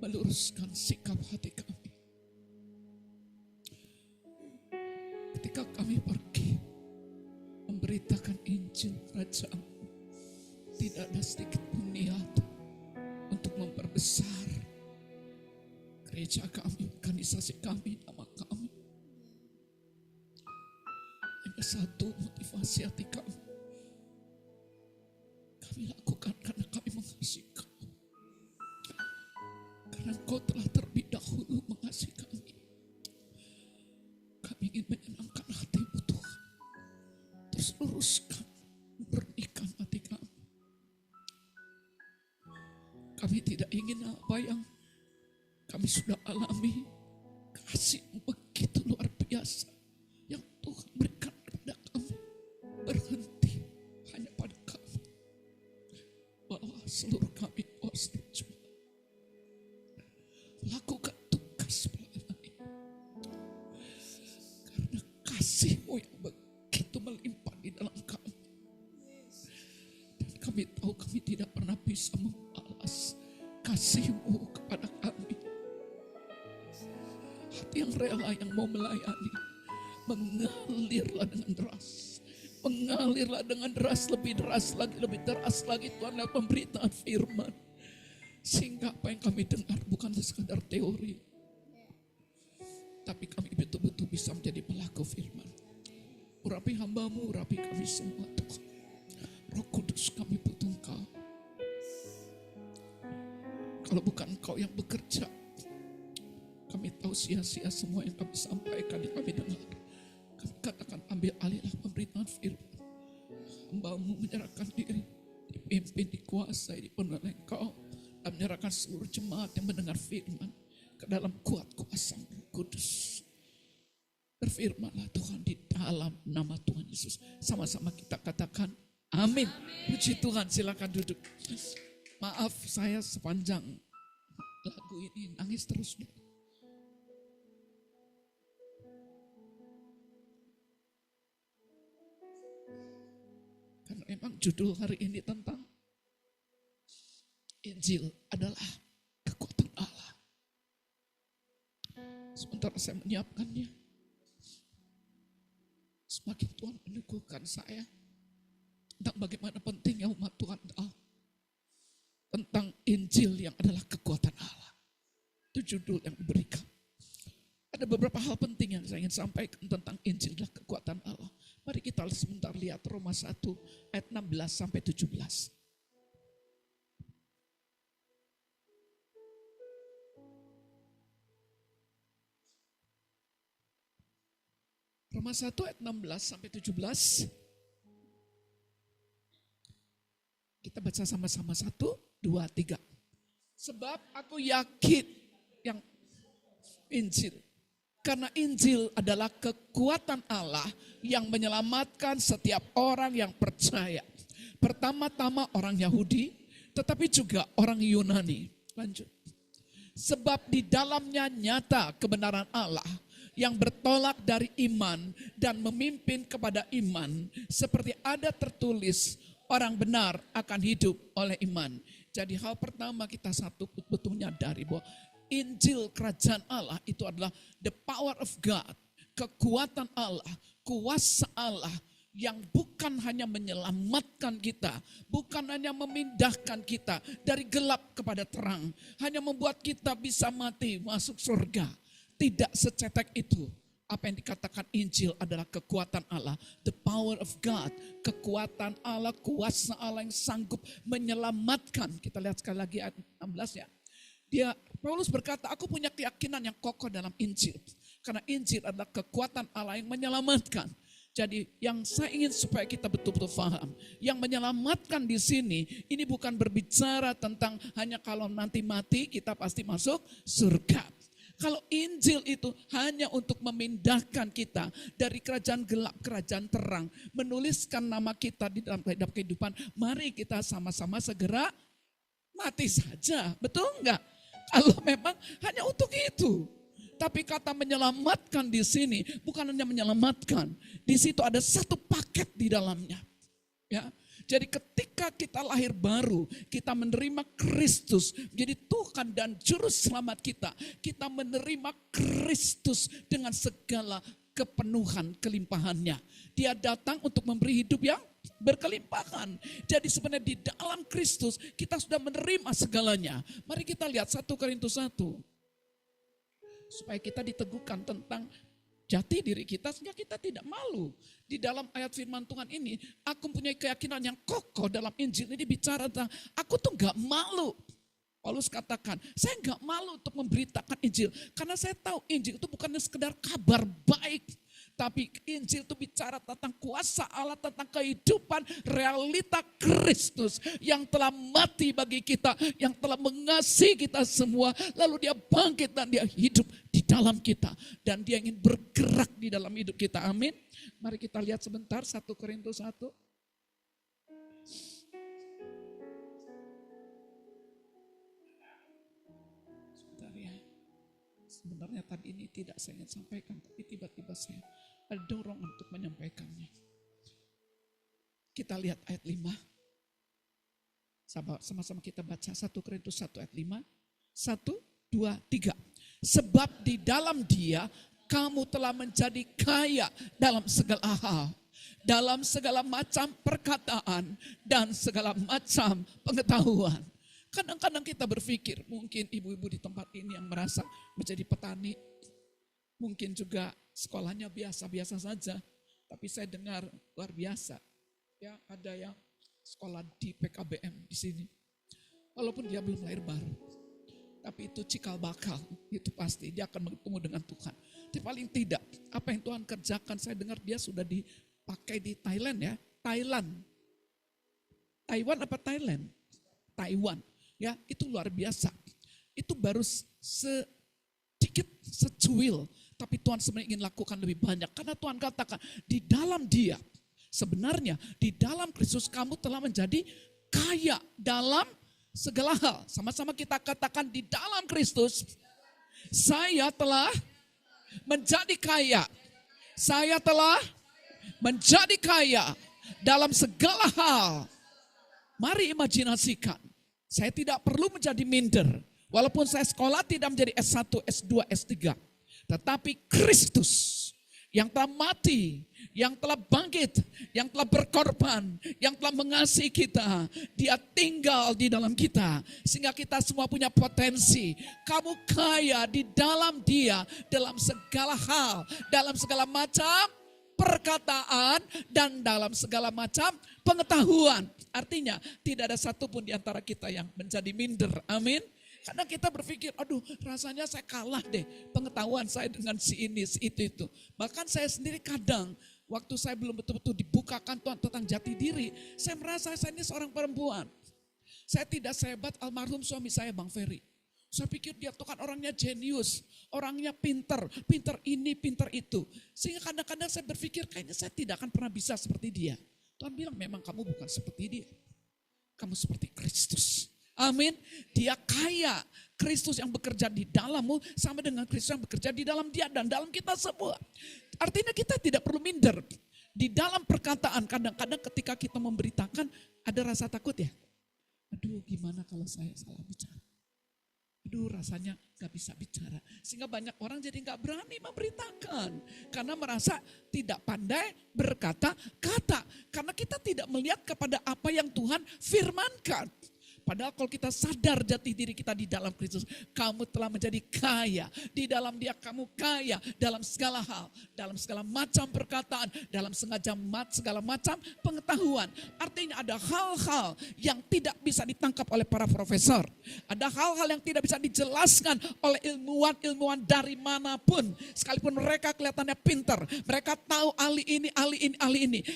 meluruskan sikap hati kami. Ketika kami pergi memberitakan Injil Kerajaan, tidak ada sedikit pun niat untuk memperbesar gereja kami, organisasi kami, nama kami. Hanya satu motivasi hati kami. Kami lakukan karena kami mengasihi Kau. Karena Kau telah terlebih dahulu mengasihi kami. Kami ingin menyenangkan hati-Mu Tuhan. Terus luruskan, murnikan hati kami. Kami tidak ingin apa yang kami sudah alami. Kasih-Mu begitu luar biasa yang Tuhan berikan kepada kami. Berhenti hanya pada kami. Bahwa seluruh kami setuju. Lakukan tugas pelayanan ini. Karena kasih-Mu yang begitu melimpah di dalam kami. Dan kami tahu kami tidak pernah bisa membalas kasih-Mu kepada kami. Hati yang rela, yang mau melayani, mengalirlah dengan deras. Mengalirlah dengan deras, lebih deras lagi Tuhan lewat pemberitaan firman. Sehingga apa yang kami dengar bukan sekadar teori, tapi kami betul-betul bisa menjadi pelaku firman. Urapi hamba-Mu, urapi kami semua Tuhan. Roh Kudus, kami butuh Engkau. Kalau bukan Engkau yang bekerja, kami tahu sia-sia semua yang kami sampaikan, yang kami dengar. Kami katakan ambil alihlah pemberitaan firman. Hamba-Mu menyerahkan diri, dipimpin, dikuasai, dipenuhi oleh Engkau. Dan menyerahkan seluruh jemaat yang mendengar firman ke dalam kuat kuasa Roh Kudus. Berfirmanlah Tuhan di dalam nama Tuhan Yesus. Sama-sama kita katakan amin. Puji Tuhan, silakan duduk. Maaf saya sepanjang lagu ini nangis terus. Karena memang judul hari ini tentang Injil adalah kekuatan Allah. Sementara saya menyiapkannya, semakin Tuhan meneguhkan saya tentang bagaimana pentingnya umat Tuhan tahu tentang Injil yang adalah kekuatan Allah. Itu judul yang diberikan. Ada beberapa hal penting yang saya ingin sampaikan tentang Injil adalah kekuatan Allah. Mari kita sebentar lihat Roma 1 ayat 16 sampai 17. Roma 1 ayat 16 sampai 17. Kita baca sama-sama 1, 2, 3. Sebab aku yakin yang Injil. Karena Injil adalah kekuatan Allah yang menyelamatkan setiap orang yang percaya. Pertama-tama orang Yahudi, tetapi juga orang Yunani. Lanjut. Sebab di dalamnya nyata kebenaran Allah yang bertolak dari iman dan memimpin kepada iman. Seperti ada tertulis, orang benar akan hidup oleh iman. Jadi hal pertama kita satu betul menyadari bahwa Injil Kerajaan Allah itu adalah the power of God. Kekuatan Allah, kuasa Allah yang bukan hanya menyelamatkan kita, bukan hanya memindahkan kita dari gelap kepada terang, hanya membuat kita bisa mati masuk surga. Tidak secetek itu. Apa yang dikatakan Injil adalah kekuatan Allah. The power of God. Kekuatan Allah, kuasa Allah yang sanggup menyelamatkan. Kita lihat sekali lagi ayat 16 ya. Paulus berkata, aku punya keyakinan yang kokoh dalam Injil. Karena Injil adalah kekuatan Allah yang menyelamatkan. Jadi yang saya ingin supaya kita betul-betul paham. Yang menyelamatkan di sini, ini bukan berbicara tentang hanya kalau nanti mati kita pasti masuk surga. Kalau Injil itu hanya untuk memindahkan kita dari kerajaan gelap, kerajaan terang. Menuliskan nama kita di dalam kehidupan. Mari kita sama-sama segera mati saja. Betul enggak? Kalau memang hanya untuk itu. Tapi kata menyelamatkan di sini bukan hanya menyelamatkan. Di situ ada satu paket di dalamnya. Ya. Jadi ketika kita lahir baru, kita menerima Kristus jadi Tuhan dan Juru Selamat kita. Kita menerima Kristus dengan segala kepenuhan kelimpahannya. Dia datang untuk memberi hidup yang berkelimpahan. Jadi sebenarnya di dalam Kristus kita sudah menerima segalanya. Mari kita lihat 1 Korintus 1. Supaya kita diteguhkan tentang jati diri kita sehingga kita tidak malu. Di dalam ayat firman Tuhan ini, aku mempunyai keyakinan yang kokoh dalam Injil. Ini bicara tentang aku tuh gak malu. Paulus katakan, saya gak malu untuk memberitakan Injil. Karena saya tahu Injil itu bukannya sekedar kabar baik. Tapi Injil itu bicara tentang kuasa Allah, tentang kehidupan realita Kristus yang telah mati bagi kita, yang telah mengasihi kita semua. Lalu dia bangkit dan dia hidup di dalam kita. Dan dia ingin bergerak di dalam hidup kita. Amin. Mari kita lihat sebentar 1 Korintus 1. Sebentar ya. Sebenarnya tadi ini tidak saya ingin sampaikan, tapi tiba-tiba saya ada dorongan untuk menyampaikannya. Kita lihat ayat 5. Sama-sama kita baca 1 Korintus 1 ayat 5. 1, 2, 3. Sebab di dalam Dia kamu telah menjadi kaya dalam segala hal. Dalam segala macam perkataan dan segala macam pengetahuan. Kadang-kadang kita berpikir, mungkin ibu-ibu di tempat ini yang merasa menjadi petani, mungkin juga sekolahnya biasa-biasa saja, tapi saya dengar luar biasa. Ya, ada yang sekolah di PKBM di sini. Walaupun dia belum lahir baru, tapi itu cikal bakal, itu pasti dia akan bertemu dengan Tuhan. Tapi paling tidak, apa yang Tuhan kerjakan, saya dengar dia sudah dipakai di Thailand ya, Taiwan apa Thailand? Taiwan, ya itu luar biasa. Itu baru sedikit secuil. Tapi Tuhan sebenarnya ingin lakukan lebih banyak. Karena Tuhan katakan, di dalam Dia, sebenarnya di dalam Kristus kamu telah menjadi kaya dalam segala hal. Sama-sama kita katakan, di dalam Kristus, saya telah menjadi kaya. Saya telah menjadi kaya dalam segala hal. Mari imajinasikan, saya tidak perlu menjadi minder. Walaupun saya sekolah tidak menjadi S1, S2, S3. Tetapi Kristus yang telah mati, yang telah bangkit, yang telah berkorban, yang telah mengasihi kita, Dia tinggal di dalam kita. Sehingga kita semua punya potensi. Kamu kaya di dalam Dia, dalam segala hal, dalam segala macam perkataan, dan dalam segala macam pengetahuan. Artinya tidak ada satupun di antara kita yang menjadi minder. Amin. Kadang kita berpikir, aduh rasanya saya kalah deh pengetahuan saya dengan si ini, si itu. Bahkan saya sendiri kadang, waktu saya belum betul-betul dibukakan Tuhan tentang jati diri, saya merasa saya ini seorang perempuan. Saya tidak sehebat almarhum suami saya, Bang Ferry. Saya pikir dia tuh kan orangnya jenius, orangnya pinter ini, pinter itu. Sehingga kadang-kadang saya berpikir, kayaknya saya tidak akan pernah bisa seperti dia. Tuhan bilang, memang kamu bukan seperti dia. Kamu seperti Kristus. Amin. Dia kaya. Kristus yang bekerja di dalammu sama dengan Kristus yang bekerja di dalam dia dan dalam kita semua. Artinya kita tidak perlu minder. Di dalam perkataan kadang-kadang ketika kita memberitakan ada rasa takut ya. Aduh gimana kalau saya salah bicara. Aduh rasanya gak bisa bicara. Sehingga banyak orang jadi gak berani memberitakan. Karena merasa tidak pandai berkata-kata. Karena kita tidak melihat kepada apa yang Tuhan firmankan. Padahal kalau kita sadar jati diri kita di dalam Kristus, kamu telah menjadi kaya. Di dalam Dia kamu kaya dalam segala hal, dalam segala macam perkataan, dalam segala macam pengetahuan. Artinya ada hal-hal yang tidak bisa ditangkap oleh para profesor. Ada hal-hal yang tidak bisa dijelaskan oleh ilmuwan-ilmuwan dari manapun. Sekalipun mereka kelihatannya pintar, mereka tahu ahli ini.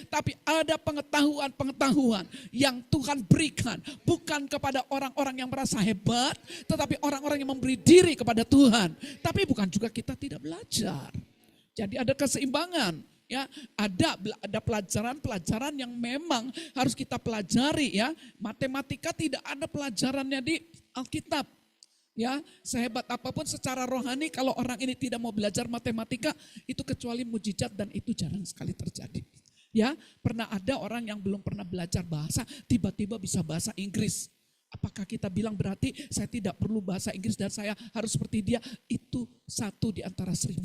Tapi ada pengetahuan yang Tuhan berikan, bukan kepada orang-orang yang merasa hebat, tetapi orang-orang yang memberi diri kepada Tuhan. Tapi bukan juga kita tidak belajar. Jadi ada keseimbangan. Ya, ada pelajaran-pelajaran yang memang harus kita pelajari ya. Matematika tidak ada pelajarannya di Alkitab. Ya, sehebat apapun secara rohani kalau orang ini tidak mau belajar matematika itu kecuali mujizat dan itu jarang sekali terjadi. Ya, pernah ada orang yang belum pernah belajar bahasa, tiba-tiba bisa bahasa Inggris. Apakah kita bilang berarti saya tidak perlu bahasa Inggris dan saya harus seperti dia? Itu 1 di antara 1000.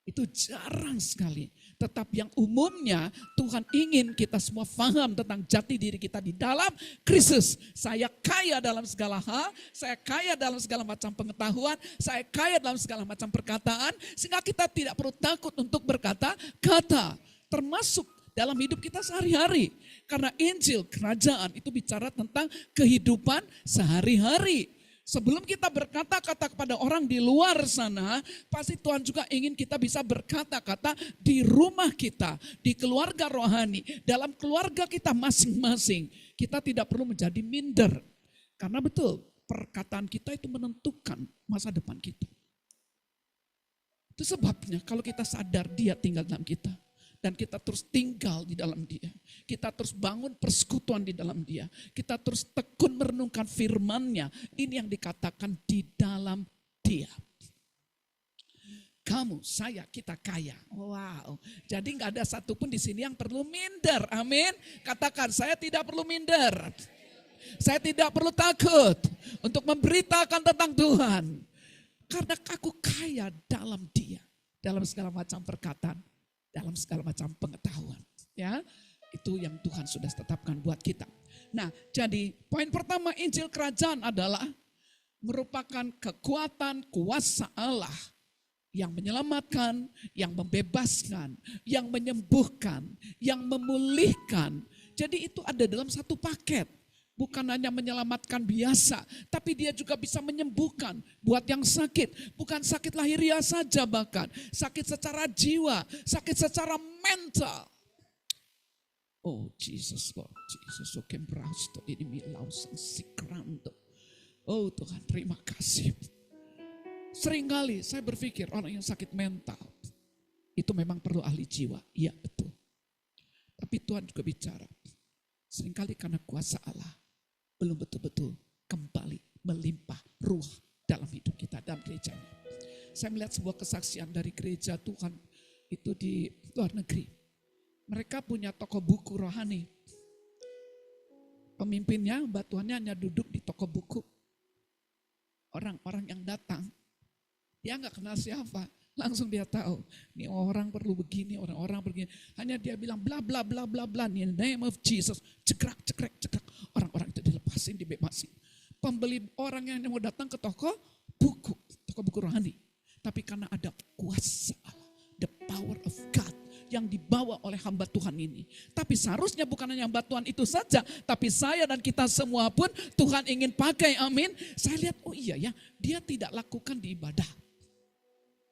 Itu jarang sekali. Tetapi yang umumnya Tuhan ingin kita semua paham tentang jati diri kita di dalam Kristus. Saya kaya dalam segala hal, saya kaya dalam segala macam pengetahuan, saya kaya dalam segala macam perkataan, sehingga kita tidak perlu takut untuk berkata-kata. Termasuk dalam hidup kita sehari-hari. Karena Injil kerajaan itu bicara tentang kehidupan sehari-hari. Sebelum kita berkata-kata kepada orang di luar sana, pasti Tuhan juga ingin kita bisa berkata-kata di rumah kita, di keluarga rohani, dalam keluarga kita masing-masing. Kita tidak perlu menjadi minder. Karena betul, perkataan kita itu menentukan masa depan kita. Itu sebabnya kalau kita sadar dia tinggal dalam kita. Dan kita terus tinggal di dalam dia. Kita terus bangun persekutuan di dalam dia. Kita terus tekun merenungkan firman-Nya. Ini yang dikatakan di dalam dia. Kamu, saya, kita kaya. Wow. Jadi nggak ada satupun di sini yang perlu minder. Amin. Katakan, saya tidak perlu minder. Saya tidak perlu takut untuk memberitakan tentang Tuhan. Karena aku kaya dalam dia. Dalam segala macam perkataan. Dalam segala macam pengetahuan. Ya, itu yang Tuhan sudah tetapkan buat kita. Nah, jadi poin pertama Injil Kerajaan adalah merupakan kekuatan kuasa Allah yang menyelamatkan, yang membebaskan, yang menyembuhkan, yang memulihkan. Jadi itu ada dalam satu paket. Bukan hanya menyelamatkan biasa, tapi dia juga bisa menyembuhkan buat yang sakit. Bukan sakit lahiriah saja bahkan, sakit secara jiwa, sakit secara mental. Oh Jesus Lord, Jesus kembrasto ini milau sikranto. Oh Tuhan, terima kasih. Seringkali saya berpikir orang yang sakit mental itu memang perlu ahli jiwa. Iya betul. Tapi Tuhan juga bicara, seringkali karena kuasa Allah belum betul-betul kembali melimpah ruah dalam hidup kita, dalam gerejanya. Saya melihat sebuah kesaksian dari gereja Tuhan itu di luar negeri. Mereka punya toko buku rohani. Pemimpinnya, mbak tuannya hanya duduk di toko buku. Orang-orang yang datang, dia nggak kenal siapa. Langsung dia tahu, ini orang perlu begini, orang-orang begini. Hanya dia bilang bla bla bla bla bla, in the name of Jesus, cekrek cekrek cekrek. Orang-orang itu dilepasin, dibebasin. Pembeli orang yang mau datang ke toko buku rohani. Tapi karena ada kuasa Allah, the power of God yang dibawa oleh hamba Tuhan ini. Tapi seharusnya bukan hanya hamba Tuhan itu saja, tapi saya dan kita semua pun Tuhan ingin pakai, amin. Saya lihat, oh iya ya, dia tidak lakukan di ibadah.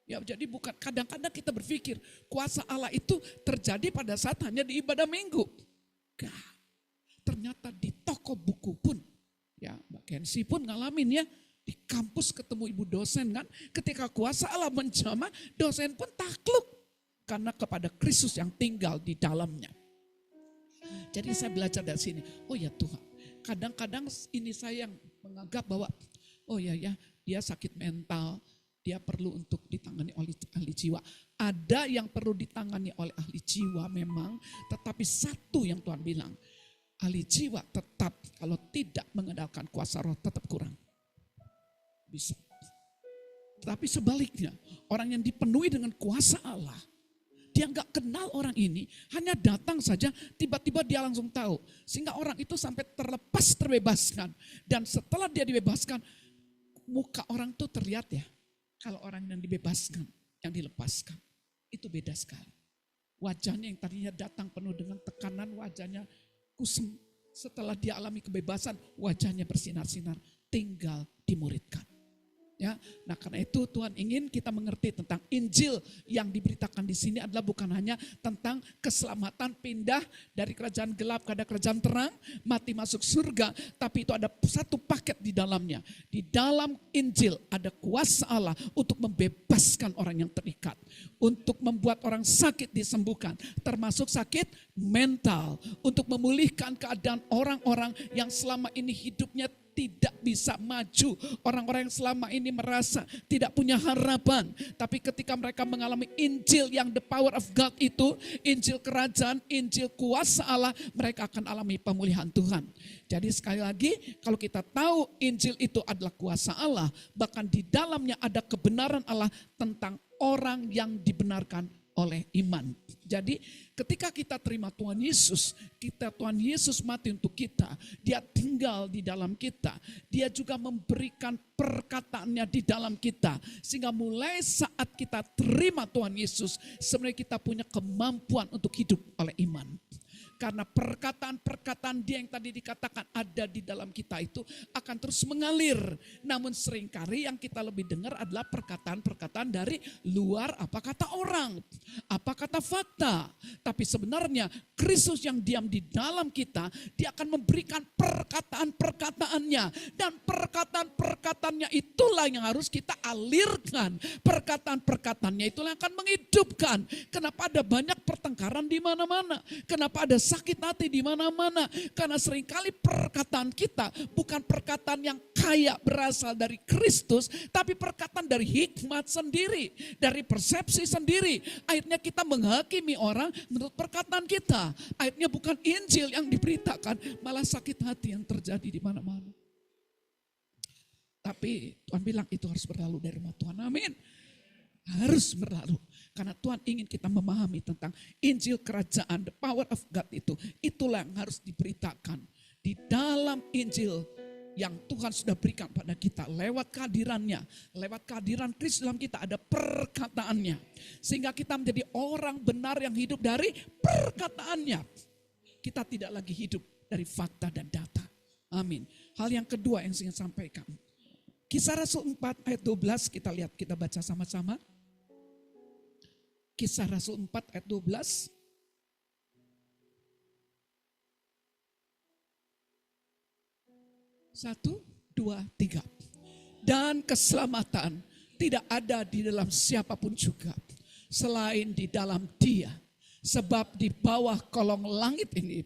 Ya, jadi bukan, kadang-kadang kita berpikir kuasa Allah itu terjadi pada saat hanya di ibadah minggu. Gak. Ternyata di toko buku pun, ya Mbak Kensi pun ngalamin ya, di kampus ketemu ibu dosen kan, ketika kuasa Allah menjamah, dosen pun takluk. Karena kepada Kristus yang tinggal di dalamnya. Jadi saya belajar dari sini, oh ya Tuhan, kadang-kadang ini saya yang menganggap bahwa, oh ya dia sakit mental, dia perlu untuk ditangani oleh ahli jiwa. Ada yang perlu ditangani oleh ahli jiwa memang, tetapi satu yang Tuhan bilang, ahli jiwa tetap kalau tidak mengandalkan kuasa roh tetap kurang. Bisa. Tetapi sebaliknya, orang yang dipenuhi dengan kuasa Allah, dia nggak kenal orang ini, hanya datang saja, tiba-tiba dia langsung tahu. Sehingga orang itu sampai terlepas, terbebaskan. Dan setelah dia dibebaskan, muka orang tuh terlihat ya. Kalau orang yang dibebaskan, yang dilepaskan, itu beda sekali. Wajahnya yang tadinya datang penuh dengan tekanan, wajahnya kusem. Setelah dia alami kebebasan, wajahnya bersinar-sinar, tinggal dimuridkan. Ya, nah karena itu Tuhan ingin kita mengerti tentang Injil yang diberitakan di sini adalah bukan hanya tentang keselamatan pindah dari kerajaan gelap ke kerajaan terang, mati masuk surga, tapi itu ada satu paket di dalamnya. Di dalam Injil ada kuasa Allah untuk membebaskan orang yang terikat, untuk membuat orang sakit disembuhkan, termasuk sakit mental, untuk memulihkan keadaan orang-orang yang selama ini hidupnya tidak bisa maju. Orang-orang yang selama ini merasa tidak punya harapan. Tapi ketika mereka mengalami Injil yang the power of God itu, Injil kerajaan, Injil kuasa Allah, mereka akan alami pemulihan Tuhan. Jadi sekali lagi, kalau kita tahu Injil itu adalah kuasa Allah, bahkan di dalamnya ada kebenaran Allah tentang orang yang dibenarkan oleh iman. Jadi ketika kita terima Tuhan Yesus, Tuhan Yesus mati untuk kita, dia tinggal di dalam kita, dia juga memberikan perkataannya di dalam kita, sehingga mulai saat kita terima Tuhan Yesus, sebenarnya kita punya kemampuan untuk hidup oleh iman. Karena perkataan-perkataan dia yang tadi dikatakan ada di dalam kita itu akan terus mengalir. Namun seringkali yang kita lebih dengar adalah perkataan-perkataan dari luar, apa kata orang, apa kata fakta. Tapi sebenarnya Kristus yang diam di dalam kita, dia akan memberikan perkataan-perkataannya. Dan perkataan-perkataannya itulah yang harus kita alirkan. Perkataan-perkataannya itulah yang akan menghidupkan. Kenapa ada banyak pertengkaran di mana-mana? Kenapa ada sakit hati di mana-mana? Karena seringkali perkataan kita bukan perkataan yang kaya berasal dari Kristus, tapi perkataan dari hikmat sendiri, dari persepsi sendiri. Akhirnya kita menghakimi orang menurut perkataan kita. Akhirnya bukan Injil yang diberitakan, malah sakit hati yang terjadi di mana-mana. Tapi Tuhan bilang itu harus berlalu dari rumah Tuhan. Amin. Harus berlalu. Karena Tuhan ingin kita memahami tentang Injil kerajaan, the power of God itu. Itulah yang harus diberitakan. Di dalam Injil yang Tuhan sudah berikan pada kita. Lewat kehadirannya, lewat kehadiran Kristus dalam kita ada perkataannya. Sehingga kita menjadi orang benar yang hidup dari perkataannya. Kita tidak lagi hidup dari fakta dan data. Amin. Hal yang kedua yang saya sampaikan. Kisah Rasul 4 ayat 12 kita lihat, kita baca sama-sama. Kisah Rasul 4 ayat 12. Satu, dua, tiga. Dan keselamatan tidak ada di dalam siapapun juga selain di dalam Dia. Sebab di bawah kolong langit ini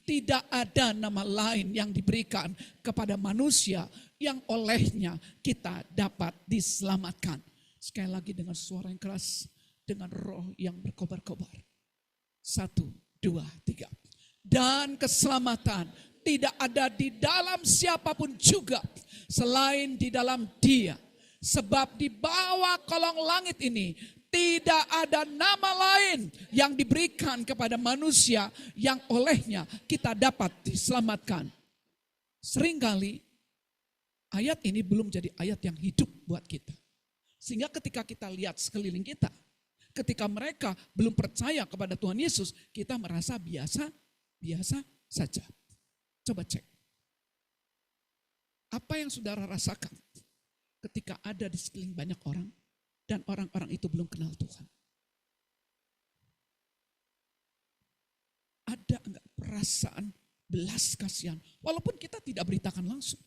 tidak ada nama lain yang diberikan kepada manusia yang olehnya kita dapat diselamatkan. Sekali lagi dengan suara yang keras, dengan roh yang berkobar-kobar. Satu, dua, tiga. Dan keselamatan tidak ada di dalam siapapun juga selain di dalam Dia. Sebab di bawah kolong langit ini tidak ada nama lain yang diberikan kepada manusia yang olehnya kita dapat diselamatkan. Seringkali ayat ini belum jadi ayat yang hidup buat kita. Sehingga ketika kita lihat sekeliling kita, ketika mereka belum percaya kepada Tuhan Yesus, kita merasa biasa saja. Coba cek. Apa yang saudara rasakan ketika ada di sekeliling banyak orang dan orang-orang itu belum kenal Tuhan? Ada enggak perasaan belas kasihan walaupun kita tidak beritakan langsung?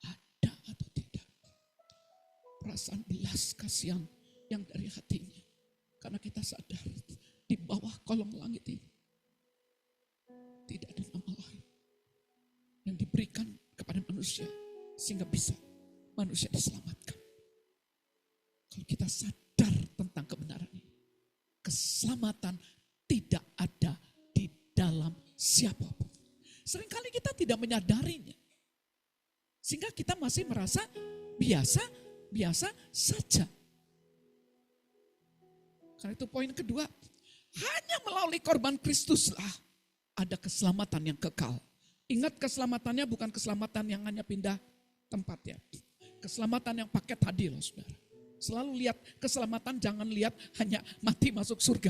Ada atau tidak? Perasaan belas kasihan yang dari hatinya. Karena kita sadar di bawah kolong langit ini tidak ada nama lain yang diberikan kepada manusia sehingga bisa manusia diselamatkan. Kalau kita sadar tentang kebenaran ini, keselamatan tidak ada di dalam siapapun. Seringkali kita tidak menyadarinya. Sehingga kita masih merasa biasa saja. Karena itu poin kedua, hanya melalui korban Kristuslah ada keselamatan yang kekal. Ingat, keselamatannya bukan keselamatan yang hanya pindah tempat ya. Keselamatan yang paket tadi loh saudara. Selalu lihat keselamatan, jangan lihat hanya mati masuk surga.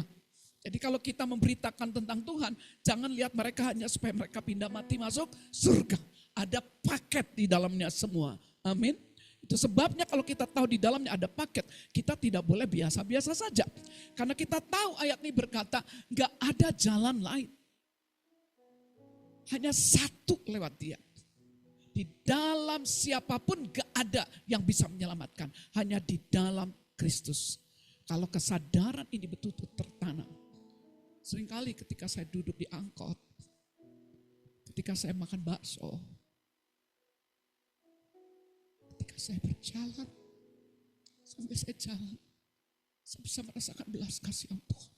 Jadi kalau kita memberitakan tentang Tuhan, jangan lihat mereka hanya supaya mereka pindah mati masuk surga. Ada paket di dalamnya semua. Amin. Itu sebabnya kalau kita tahu di dalamnya ada paket, kita tidak boleh biasa-biasa saja. Karena kita tahu ayat ini berkata, gak ada jalan lain. Hanya satu lewat Dia. Di dalam siapapun gak ada yang bisa menyelamatkan. Hanya di dalam Kristus. Kalau kesadaran ini betul-betul tertanam. Seringkali ketika saya duduk di angkot, ketika saya makan bakso, ketika saya berjalan, sampai saya jalan, saya bisa merasakan belas kasihan Tuhan.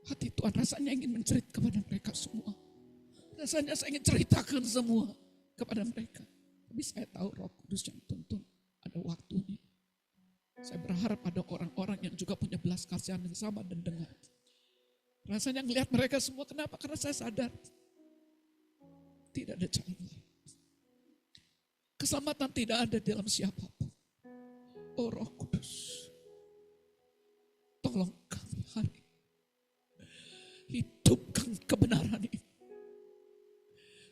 Hati Tuhan rasanya ingin menceritakan kepada mereka semua. Rasanya saya ingin ceritakan semua kepada mereka. Tapi saya tahu Roh Kudus yang tuntun, ada waktunya. Saya berharap ada orang-orang yang juga punya belas kasihan yang sama dan dengar. Rasanya ngelihat mereka semua, kenapa? Karena saya sadar tidak ada jalan lain. Keselamatan tidak ada dalam siapapun. Oh Roh Kudus, tolong kami hari ini. Hidupkan kebenaran ini.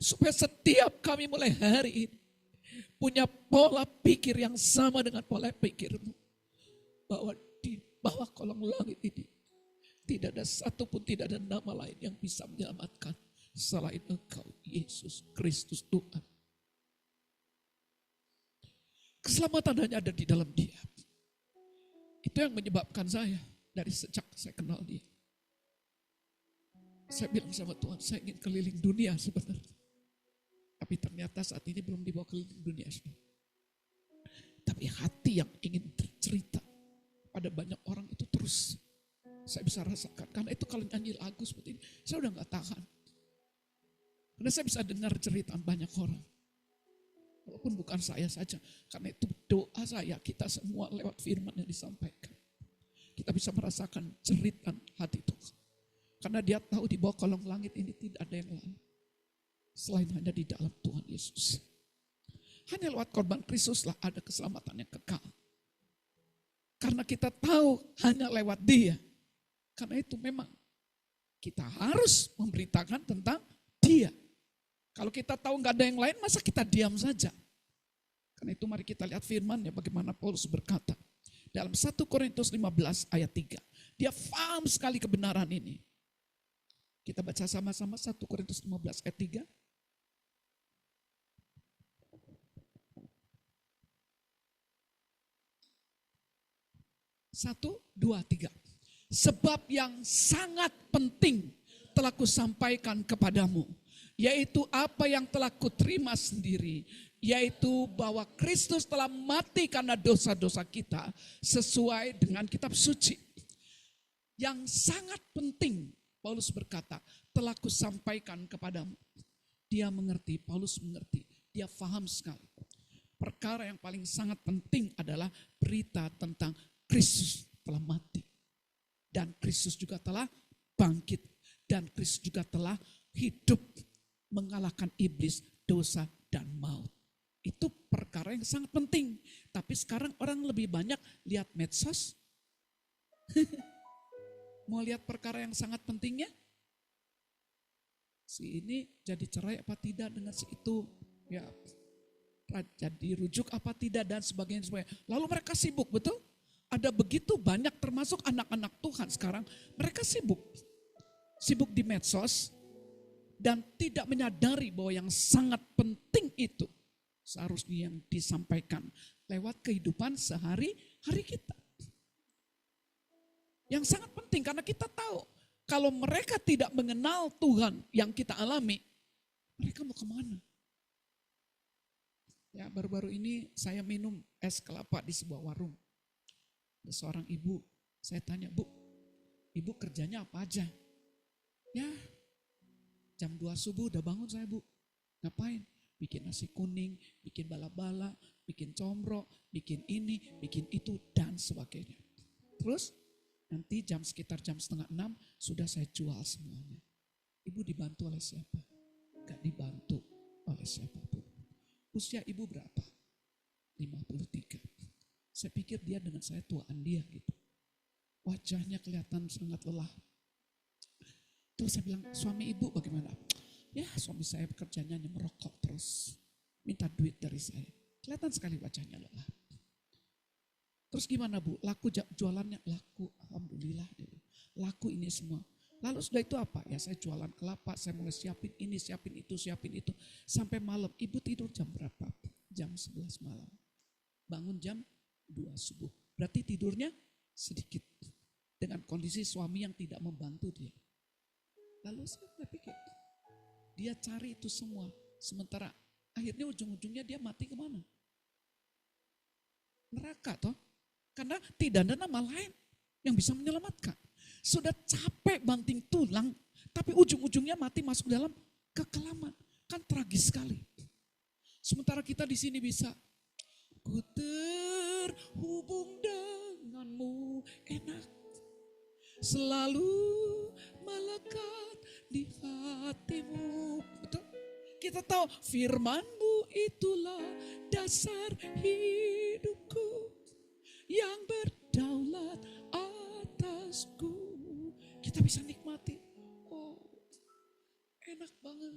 Supaya setiap kami mulai hari ini punya pola pikir yang sama dengan pola pikirmu. Bahwa di bawah kolong langit ini tidak ada satupun, tidak ada nama lain yang bisa menyelamatkan selain Engkau, Yesus Kristus Tuhan. Keselamatan hanya ada di dalam Dia. Itu yang menyebabkan saya dari sejak saya kenal Dia. Saya bilang sama Tuhan, saya ingin keliling dunia sebenarnya. Tapi ternyata saat ini belum dibawa keliling dunia. Tapi hati yang ingin bercerita pada banyak orang itu terus saya bisa rasakan. Karena itu kalau nyanyi lagu seperti ini, saya udah gak tahan. Karena saya bisa dengar cerita banyak orang. Walaupun bukan saya saja. Karena itu doa saya, kita semua lewat firman yang disampaikan. Kita bisa merasakan cerita hati Tuhan. Karena Dia tahu di bawah kolong langit ini tidak ada yang lain. Selain hanya di dalam Tuhan Yesus. Hanya lewat korban Kristus lah ada keselamatan yang kekal. Karena kita tahu hanya lewat Dia. Karena itu memang kita harus memberitakan tentang Dia. Kalau kita tahu nggak ada yang lain, masa kita diam saja? Karena itu mari kita lihat firman-Nya bagaimana Paulus berkata. Dalam 1 Korintus 15 ayat 3. Dia paham sekali kebenaran ini. Kita baca sama-sama 1 Korintus 15 ayat 3. 1, 2, 3. Sebab yang sangat penting telah kusampaikan kepadamu, yaitu apa yang telah kuterima sendiri, yaitu bahwa Kristus telah mati karena dosa-dosa kita sesuai dengan kitab suci. Yang sangat penting, Paulus berkata, telah kusampaikan kepadamu. Dia mengerti, Paulus mengerti, dia paham sekali. Perkara yang paling sangat penting adalah berita tentang Kristus telah mati. Dan Kristus juga telah bangkit. Dan Kristus juga telah hidup mengalahkan iblis, dosa, dan maut. Itu perkara yang sangat penting. Tapi sekarang orang lebih banyak lihat medsos. Mau lihat perkara yang sangat pentingnya? Si ini jadi cerai apa tidak dengan si itu. Ya, jadi rujuk apa tidak dan sebagainya. Lalu mereka sibuk, betul? Ada begitu banyak termasuk anak-anak Tuhan sekarang. Mereka sibuk. Sibuk di medsos. Dan tidak menyadari bahwa yang sangat penting itu seharusnya yang disampaikan lewat kehidupan sehari-hari kita. Yang sangat penting karena kita tahu kalau mereka tidak mengenal Tuhan yang kita alami, mereka mau kemana? Ya, baru-baru ini saya minum es kelapa di sebuah warung. Ada seorang ibu, saya tanya, Bu, ibu kerjanya apa aja? Ya, jam 2 subuh udah bangun saya, Bu. Ngapain? Bikin nasi kuning, bikin bala-bala, bikin combro, bikin ini, bikin itu, dan sebagainya. Terus nanti sekitar jam 5:30 sudah saya jual semuanya. Ibu dibantu oleh siapa? Gak dibantu oleh siapapun. Usia ibu berapa? 53. Saya pikir dia dengan saya tuaan dia gitu. Wajahnya kelihatan sangat lelah. Terus saya bilang, suami ibu bagaimana? Ya, suami saya bekerjanya hanya merokok terus. Minta duit dari saya. Kelihatan sekali wajahnya lelah. Terus gimana Bu? Laku jualannya? Laku, alhamdulillah. Laku ini semua. Lalu sudah itu apa? Ya saya jualan kelapa, saya mulai siapin ini, siapin itu, siapin itu. Sampai malam. Ibu tidur jam berapa? Jam 11 malam. Bangun jam 2 subuh. Berarti tidurnya sedikit dengan kondisi suami yang tidak membantu dia. Lalu saya pikir, dia cari itu semua. Sementara akhirnya ujung-ujungnya dia mati kemana? Neraka toh. Karena tidak ada nama lain yang bisa menyelamatkan. Sudah capek banting tulang, tapi ujung-ujungnya mati masuk dalam kekelaman. Kan tragis sekali. Sementara kita di sini bisa, ku terhubung denganmu enak, selalu melekat di hatimu. Betul? Kita tahu firman-Mu itulah dasar hidupku yang berdaulat atasku. Kita bisa nikmati. Oh, enak banget.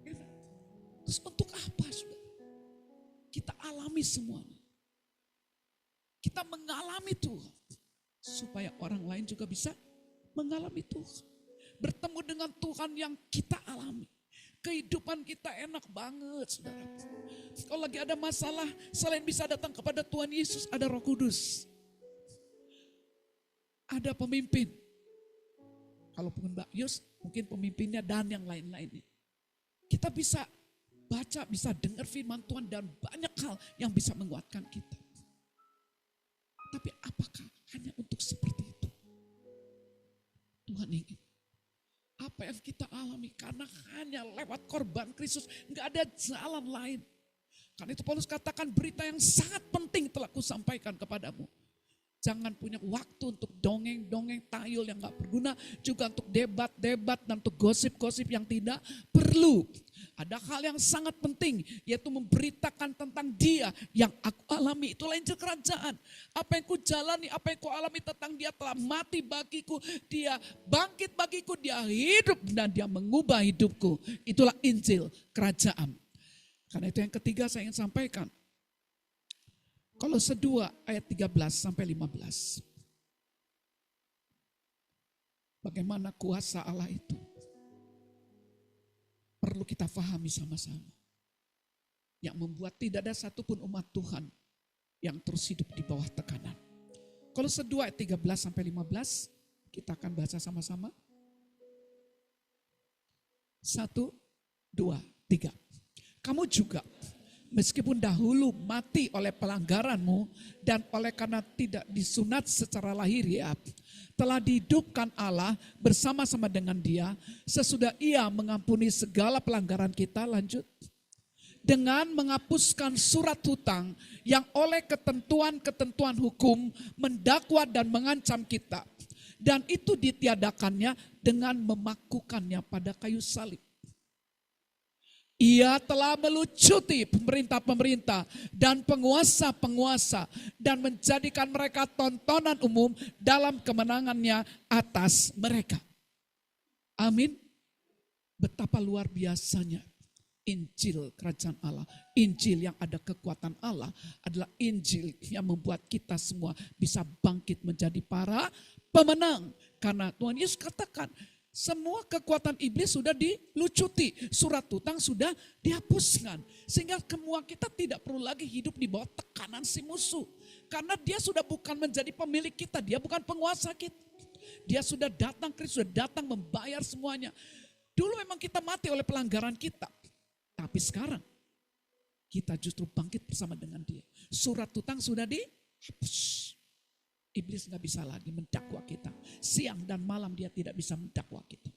Enak. Terus untuk apa, saudara? Kita alami semuanya. Kita mengalami Tuhan. Supaya orang lain juga bisa mengalami Tuhan. Bertemu dengan Tuhan yang kita alami. Kehidupan kita enak banget, saudara. Kalau lagi ada masalah, selain bisa datang kepada Tuhan Yesus, ada Roh Kudus. Ada pemimpin. Kalau Mbak Yus, mungkin pemimpinnya dan yang lain-lainnya. Kita bisa baca, bisa dengar firman Tuhan dan banyak hal yang bisa menguatkan kita. Tapi apakah hanya untuk seperti itu? Tuhan ingin. Apa yang kita alami karena hanya lewat korban Kristus, nggak ada jalan lain. Karena itu Paulus katakan berita yang sangat penting telah kusampaikan kepadamu. Jangan punya waktu untuk dongeng-dongeng tayul yang gak berguna. Juga untuk debat-debat dan untuk gosip-gosip yang tidak perlu. Ada hal yang sangat penting, yaitu memberitakan tentang Dia yang aku alami. Itulah Injil Kerajaan. Apa yang ku jalani, apa yang ku alami tentang Dia telah mati bagiku. Dia bangkit bagiku, Dia hidup dan Dia mengubah hidupku. Itulah Injil Kerajaan. Karena itu yang ketiga saya ingin sampaikan. Kolose 2 ayat 13 sampai 15. Bagaimana kuasa Allah itu perlu kita fahami sama-sama. Yang membuat tidak ada satupun umat Tuhan yang terus hidup di bawah tekanan. Kolose 2 ayat 13 sampai 15, kita akan baca sama-sama. 1, 2, 3. Kamu juga meskipun dahulu mati oleh pelanggaranmu dan oleh karena tidak disunat secara lahiriah, telah dihidupkan Allah bersama-sama dengan Dia sesudah Ia mengampuni segala pelanggaran kita. Lanjut. Dengan menghapuskan surat hutang yang oleh ketentuan-ketentuan hukum mendakwa dan mengancam kita. Dan itu ditiadakannya dengan memakukannya pada kayu salib. Ia telah melucuti pemerintah-pemerintah dan penguasa-penguasa dan menjadikan mereka tontonan umum dalam kemenangannya atas mereka. Amin. Betapa luar biasanya Injil Kerajaan Allah. Injil yang ada kekuatan Allah adalah Injil yang membuat kita semua bisa bangkit menjadi para pemenang. Karena Tuhan Yesus katakan, semua kekuatan iblis sudah dilucuti, surat hutang sudah dihapuskan. Sehingga semua kita tidak perlu lagi hidup di bawah tekanan si musuh. Karena dia sudah bukan menjadi pemilik kita, dia bukan penguasa kita. Dia sudah datang, Kristus sudah datang membayar semuanya. Dulu memang kita mati oleh pelanggaran kita. Tapi sekarang kita justru bangkit bersama dengan dia. Surat hutang sudah dihapus. Iblis nggak bisa lagi mendakwa kita. Siang dan malam dia tidak bisa mendakwa kita.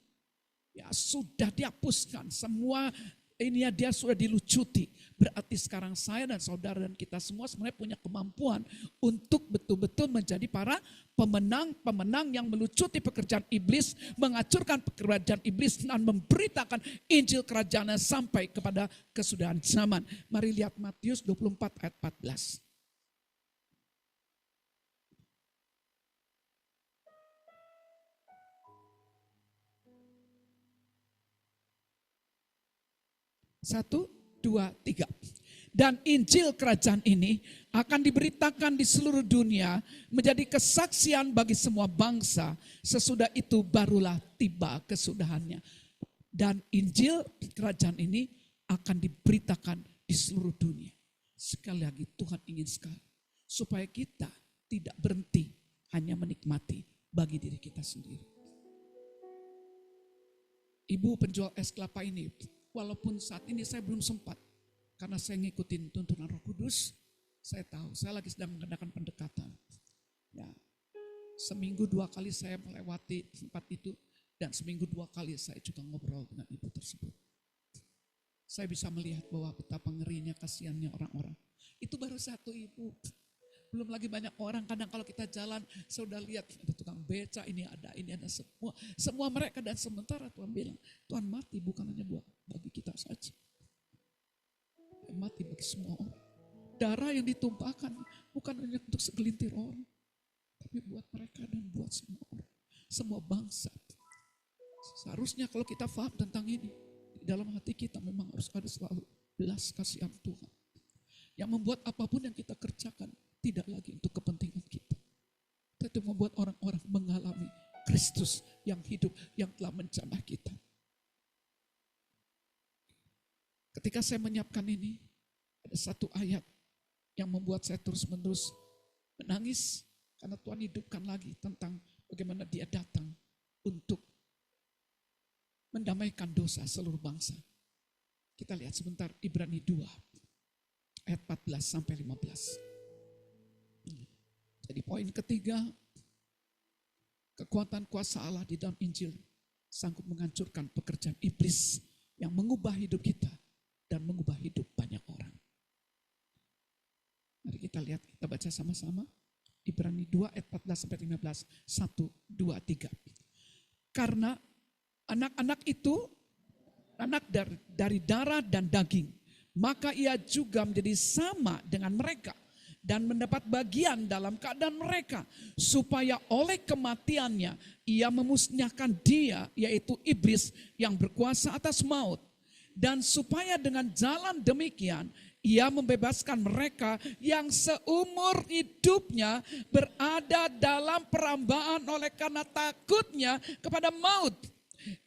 Ya sudah dihapuskan semua ini ya, dia sudah dilucuti. Berarti sekarang saya dan saudara dan kita semua sebenarnya punya kemampuan untuk betul-betul menjadi para pemenang-pemenang yang melucuti pekerjaan iblis, menghancurkan pekerjaan iblis dan memberitakan Injil Kerajaannya sampai kepada kesudahan zaman. Mari lihat Matius 24 ayat 14. Satu, dua, tiga. Dan Injil Kerajaan ini akan diberitakan di seluruh dunia menjadi kesaksian bagi semua bangsa. Sesudah itu barulah tiba kesudahannya. Dan Injil Kerajaan ini akan diberitakan di seluruh dunia. Sekali lagi Tuhan ingin sekali supaya kita tidak berhenti hanya menikmati bagi diri kita sendiri. Ibu penjual es kelapa ini, walaupun saat ini saya belum sempat, karena saya ngikutin tuntunan Roh Kudus, saya tahu saya lagi sedang mengadakan pendekatan. Ya, seminggu 2 kali saya melewati tempat itu, dan seminggu 2 kali saya juga ngobrol dengan ibu tersebut. Saya bisa melihat bahwa betapa ngerinya, kasihannya orang-orang. Itu baru satu ibu. Belum lagi banyak orang, kadang kalau kita jalan, saya sudah lihat ada tukang beca, ini ada semua. Semua mereka, dan sementara Tuhan bilang, Tuhan mati bukan hanya bagi kita saja. Mati bagi semua orang. Darah yang ditumpahkan bukan hanya untuk segelintir orang, tapi buat mereka dan buat semua orang. Semua bangsa. Seharusnya kalau kita paham tentang ini, di dalam hati kita memang harus ada selalu belas kasihan Tuhan. Yang membuat apapun yang kita kerjakan tidak lagi untuk kepentingan kita. Tapi membuat orang-orang mengalami Kristus yang hidup, yang telah menjamah kita. Ketika saya menyiapkan ini, ada satu ayat yang membuat saya terus-menerus menangis, karena Tuhan hidupkan lagi tentang bagaimana Dia datang untuk mendamaikan dosa seluruh bangsa. Kita lihat sebentar Ibrani 2 ayat 14 sampai 15. Jadi poin ketiga, kekuatan kuasa Allah di dalam Injil sanggup menghancurkan pekerjaan iblis yang mengubah hidup kita dan mengubah hidup banyak orang. Mari kita lihat, kita baca sama-sama. Ibrani 2 ayat 14 sampai 15. 1, 2, 3. Karena anak-anak itu anak dari darah dan daging, maka ia juga menjadi sama dengan mereka dan mendapat bagian dalam keadaan mereka, supaya oleh kematiannya ia memusnahkan dia, yaitu iblis yang berkuasa atas maut, dan supaya dengan jalan demikian ia membebaskan mereka yang seumur hidupnya berada dalam perambaan oleh karena takutnya kepada maut.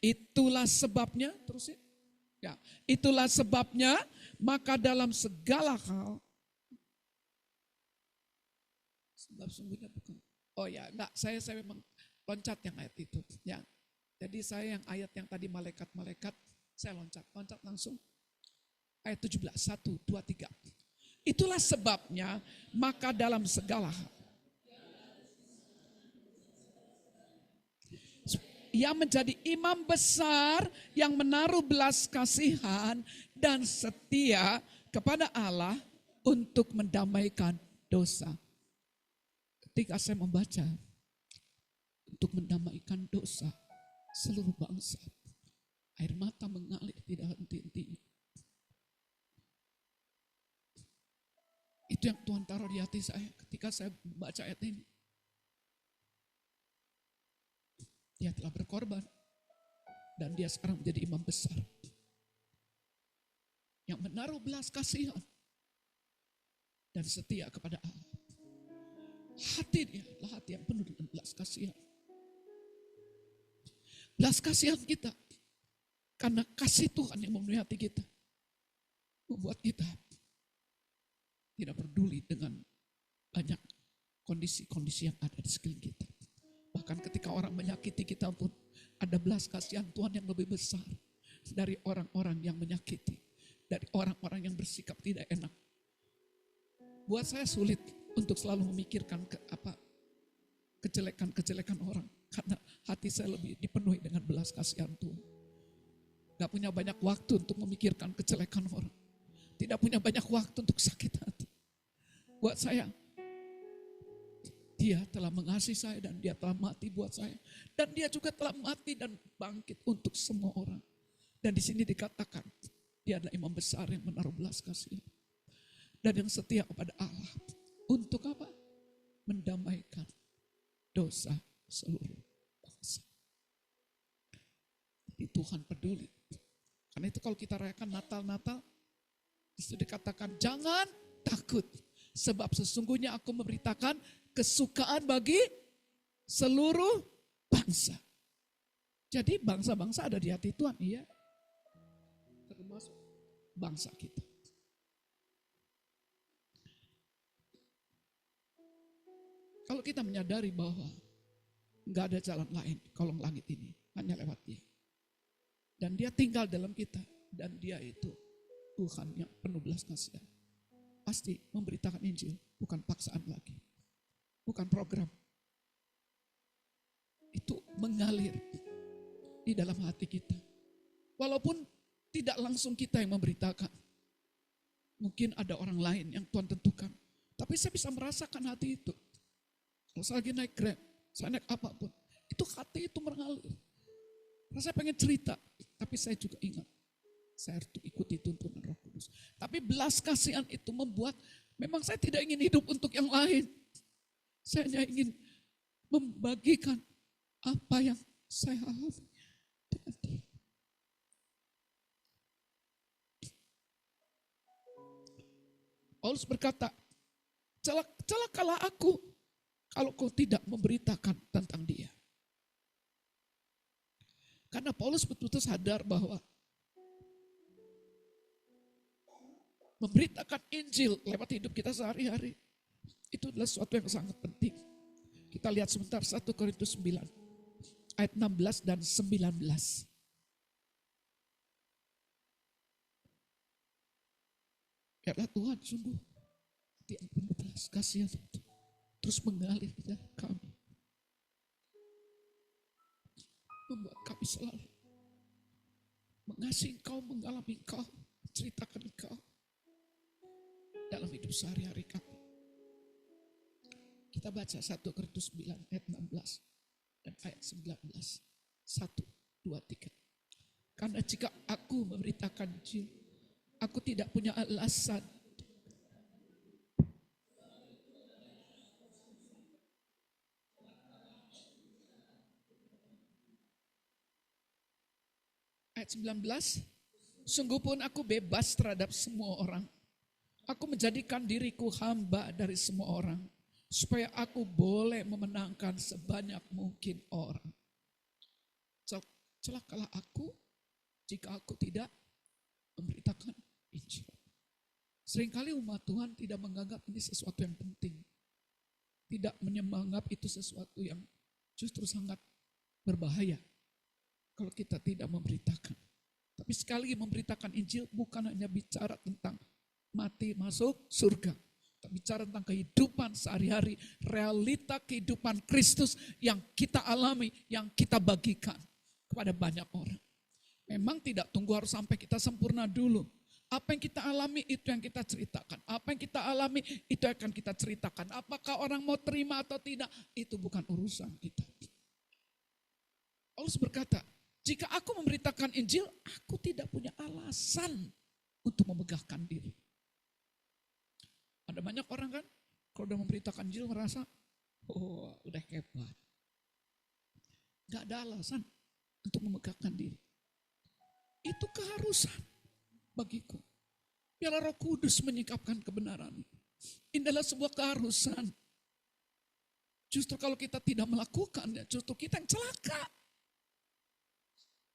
Itulah sebabnya, terus ya, itulah sebabnya maka dalam segala hal, sebab sungguhnya bukan. Oh ya, enggak, saya memang loncat yang ayat itu. Ya, jadi saya yang ayat yang tadi malaikat-malaikat, saya loncat langsung. Ayat 17, 1, 2, 3. Itulah sebabnya maka dalam segala hal, ia menjadi imam besar yang menaruh belas kasihan dan setia kepada Allah untuk mendamaikan dosa. Ketika saya membaca untuk mendamaikan dosa seluruh bangsa, air mata mengalir tidak henti-hentinya. Itu yang Tuhan taruh di hati saya ketika saya membaca ayat ini. Dia telah berkorban dan dia sekarang menjadi imam besar yang menaruh belas kasihan dan setia kepada Allah. Hati dia adalah hati yang penuh dengan belas kasihan. Belas kasihan kita karena kasih Tuhan yang memenuhi hati kita membuat kita tidak peduli dengan banyak kondisi-kondisi yang ada di sekeliling kita. Bahkan ketika orang menyakiti kita pun ada belas kasihan Tuhan yang lebih besar dari orang-orang yang menyakiti, dari orang-orang yang bersikap tidak enak. Buat saya sulit untuk selalu memikirkan kejelekan-kejelekan orang, karena hati saya lebih dipenuhi dengan belas kasihan Tuhan. Gak punya banyak waktu untuk memikirkan kejelekan orang, tidak punya banyak waktu untuk sakit hati. Buat saya, dia telah mengasihi saya dan dia telah mati buat saya. Dan dia juga telah mati dan bangkit untuk semua orang. Dan di sini dikatakan, dia adalah imam besar yang menaruh belas kasihan. Dan yang setia kepada Allah. Untuk apa? Mendamaikan dosa seluruh bangsa. Jadi Tuhan peduli. Karena itu kalau kita rayakan Natal, itu dikatakan jangan takut. Sebab sesungguhnya aku memberitakan kesukaan bagi seluruh bangsa. Jadi bangsa-bangsa ada di hati Tuhan, iya. Termasuk bangsa kita. Kalau kita menyadari bahwa nggak ada jalan lain, kolong langit ini hanya lewat Dia. Dan Dia tinggal dalam kita. Dan Dia itu Tuhan yang penuh belas kasihan. Pasti memberitakan Injil, bukan paksaan lagi. Bukan program. Itu mengalir di dalam hati kita. Walaupun tidak langsung kita yang memberitakan. Mungkin ada orang lain yang Tuhan tentukan. Tapi saya bisa merasakan hati itu. Kalau saya lagi naik Grab, saya naik apapun, itu hati itu mengalir. Saya pengen cerita, tapi saya juga ingat. Saya harus ikuti tuntunan Roh Kudus. Tapi belas kasihan itu membuat, memang saya tidak ingin hidup untuk yang lain. Saya hanya ingin membagikan apa yang saya alami dengan Dia. Paulus berkata, celakalah aku kalau kau tidak memberitakan tentang Dia. Karena Paulus betul-betul sadar bahwa memberitakan Injil lewat hidup kita sehari-hari itu adalah sesuatu yang sangat penting. Kita lihat sebentar 1 Korintus 9 ayat 16 dan 19. Biarlah Tuhan sungguh yang penuh belas kasihan itu terus mengalir di dalam kami. Membuat kami selalu mengasihi Engkau, mengalami Engkau, menceritakan Engkau dalam hidup sehari-hari kami. Kita baca 1 Korintus 9 ayat 16 dan ayat 19. 1, 2, 3. Karena jika aku memberitakan Injil, aku tidak punya alasan. Ayat 19. Sungguh pun aku bebas terhadap semua orang. Aku menjadikan diriku hamba dari semua orang, supaya aku boleh memenangkan sebanyak mungkin orang. Celakalah aku jika aku tidak memberitakan Injil. Seringkali umat Tuhan tidak menganggap ini sesuatu yang penting. Tidak menganggap itu sesuatu yang justru sangat berbahaya kalau kita tidak memberitakan. Tapi sekali memberitakan Injil bukan hanya bicara tentang mati masuk surga. Tapi bicara tentang kehidupan sehari-hari, realita kehidupan Kristus yang kita alami, yang kita bagikan kepada banyak orang. Memang tidak tunggu harus sampai kita sempurna dulu. Apa yang kita alami itu yang kita ceritakan. Apa yang kita alami itu akan kita ceritakan. Apakah orang mau terima atau tidak, itu bukan urusan kita. Paulus berkata, jika aku memberitakan Injil, aku tidak punya alasan untuk memegahkan diri. Ada banyak orang kan, kalau udah memberitakan Injil merasa, oh udah hebat. Gak ada alasan untuk memegahkan diri. Itu keharusan bagiku. Biarlah Roh Kudus menyingkapkan kebenaran. Ini adalah sebuah keharusan. Justru kalau kita tidak melakukannya, justru kita yang celaka.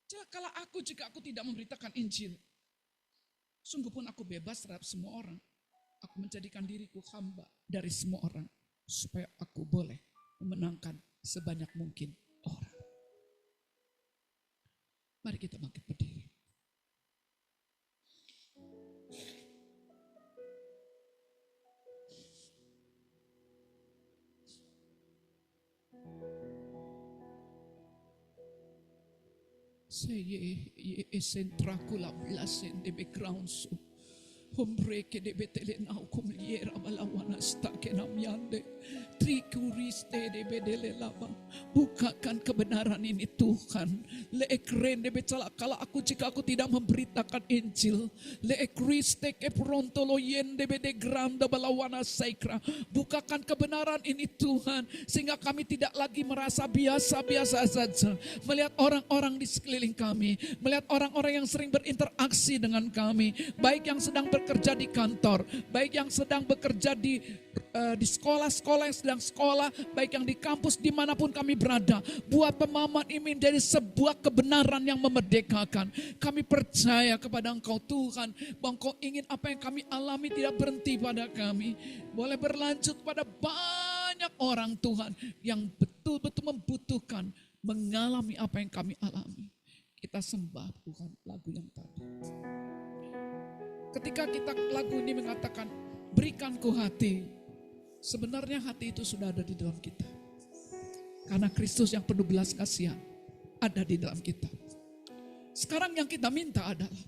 Celakalah aku jika aku tidak memberitakan Injil. Sungguh pun aku bebas terhadap semua orang. Aku menjadikan diriku hamba dari semua orang. Supaya aku boleh memenangkan sebanyak mungkin orang. Mari kita bangkit berdiri. Saya sentra kula blasen de background so hombre que de betele na kumliera balawana stake namyande trikuriste de bedele lava. Bukakan kebenaran ini Tuhan. Le ekren de becala kala aku jika aku tidak memberitakan Injil. Le ekriste ke pronto lo yende bede granda balawana saikra. Bukakan kebenaran ini Tuhan sehingga kami tidak lagi merasa biasa-biasa saja melihat orang-orang di sekeliling kami, melihat orang-orang yang sering berinteraksi dengan kami, baik yang sedang bekerja di kantor, baik yang sedang bekerja di sekolah-sekolah yang sedang sekolah, baik yang di kampus, dimanapun kami berada. Buat pemahaman ini menjadi sebuah kebenaran yang memerdekakan. Kami percaya kepada Engkau Tuhan, bahwa Engkau ingin apa yang kami alami tidak berhenti pada kami. Boleh berlanjut pada banyak banyak orang Tuhan yang betul-betul membutuhkan mengalami apa yang kami alami. Kita sembah Tuhan lagu yang tadi. Ketika kita lagu ini mengatakan berikanku hati, sebenarnya hati itu sudah ada di dalam kita. Karena Kristus yang penuh belas kasihan ada di dalam kita. Sekarang yang kita minta adalah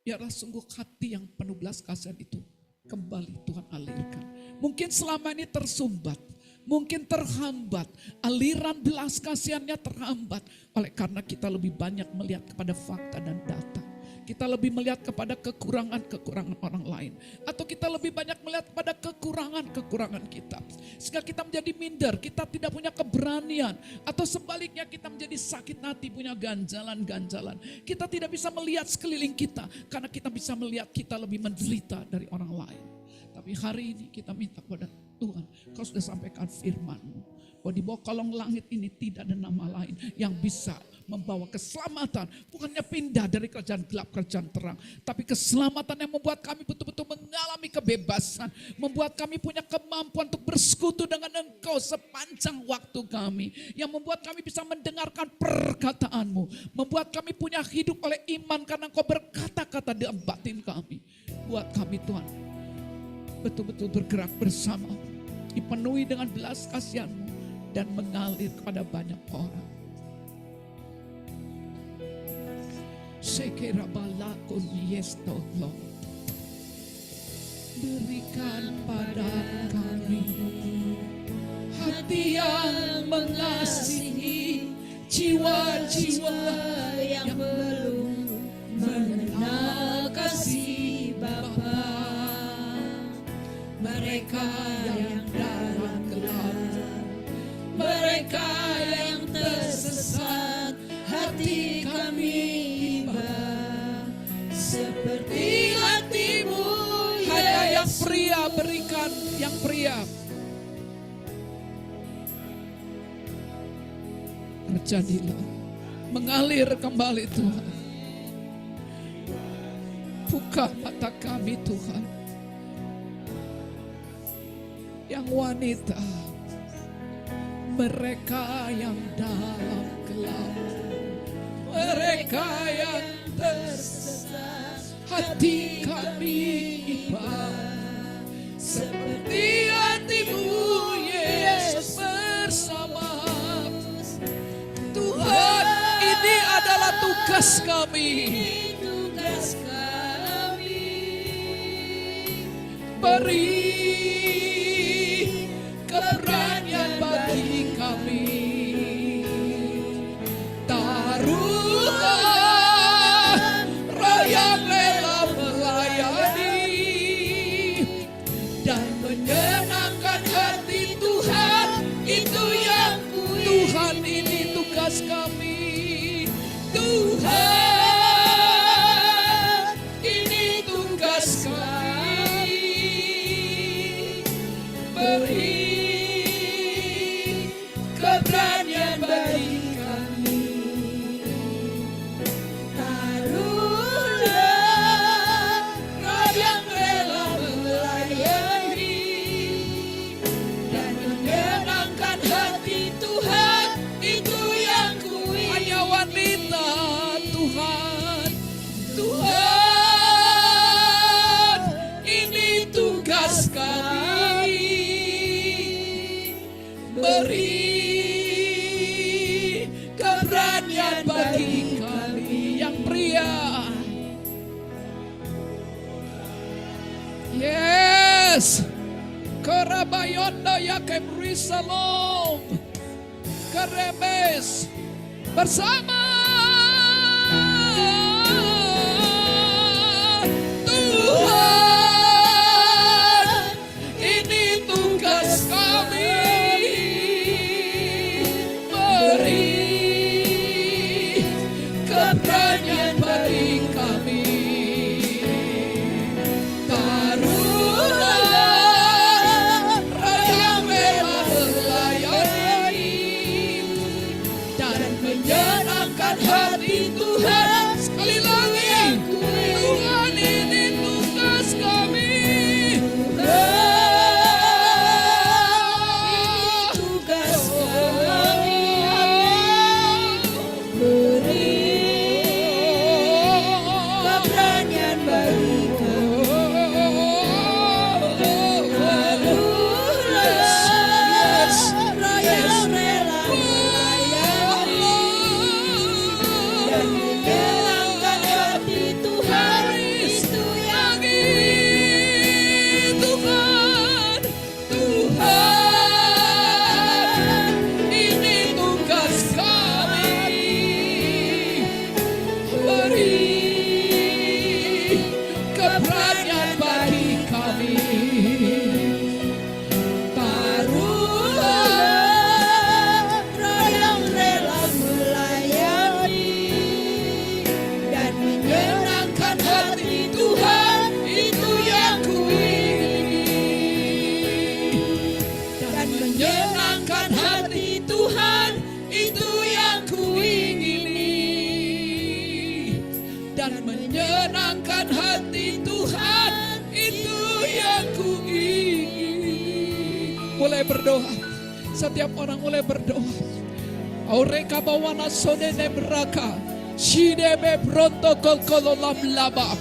biarlah sungguh hati yang penuh belas kasihan itu kembali Tuhan alirkan. Mungkin selama ini tersumbat, mungkin terhambat, aliran belas kasihannya terhambat oleh karena kita lebih banyak melihat kepada fakta dan data. Kita lebih melihat kepada kekurangan-kekurangan orang lain. Atau kita lebih banyak melihat kepada kekurangan-kekurangan kita. Sehingga kita menjadi minder, kita tidak punya keberanian. Atau sebaliknya kita menjadi sakit hati, punya ganjalan-ganjalan. Kita tidak bisa melihat sekeliling kita. Karena kita bisa melihat kita lebih menderita dari orang lain. Tapi hari ini kita minta kepada Tuhan, Kau sudah sampaikan firman-Mu. Bahwa di bawah kolong langit ini tidak ada nama lain yang bisa membawa keselamatan. Bukannya pindah dari kerajaan gelap, kerajaan terang. Tapi keselamatan yang membuat kami betul-betul mengalami kebebasan. Membuat kami punya kemampuan untuk bersekutu dengan Engkau sepanjang waktu kami. Yang membuat kami bisa mendengarkan perkataan-Mu. Membuat kami punya hidup oleh iman karena Engkau berkata-kata dalam batin kami. Buat kami Tuhan, betul-betul bergerak bersama. Dipenuhi dengan belas kasihan-Mu. Dan mengalir kepada banyak orang. Sekira balakun yesto Lord. Berikan pada kami hati yang mengasihi jiwa-jiwa yang belum mengenal kasih Bapa. Mereka yang dalam gelap, mereka yang tersesat, hati kami iba seperti hati-Mu. Hanya yang pria berikan, yang pria. Terjadilah, mengalir kembali Tuhan. Buka mata kami Tuhan. Yang wanita, mereka yang dalam gelap, mereka yang tersesat, hati kami iba seperti hati-Mu Yesus bersama. Tuhan, ini adalah tugas kami. Beri keberanian bagi kami. Taruhlah roh yang rela melayani dan menyenangkan hati Tuhan. Itu yang Tuhan, ini tugas kami. Tuhan, ini tugas kami. Beri keberanian bagi kami. Taruhlah roh yang rela melayani dan menyenangkan hati Tuhan. Itu yang kuingin. Hanya wanita Tuhan. Tuhan, ini tugas kami. Beri keberanian bagi kami. Yang pria, yes, Kerabayondo ya kebri salom, kerebes bersama. Tuhan, ini tugas kami. Beri keberanian bagi kami. Taruhlah roh yang rela melayani dan menyenangkan hati Tuhan. dan menyenangkan hati Tuhan, itu yang ku ingin. Mulai berdoa, setiap orang mulai berdoa. Aureka bawana sodene beraka, shidebe bronto kolkololam laba.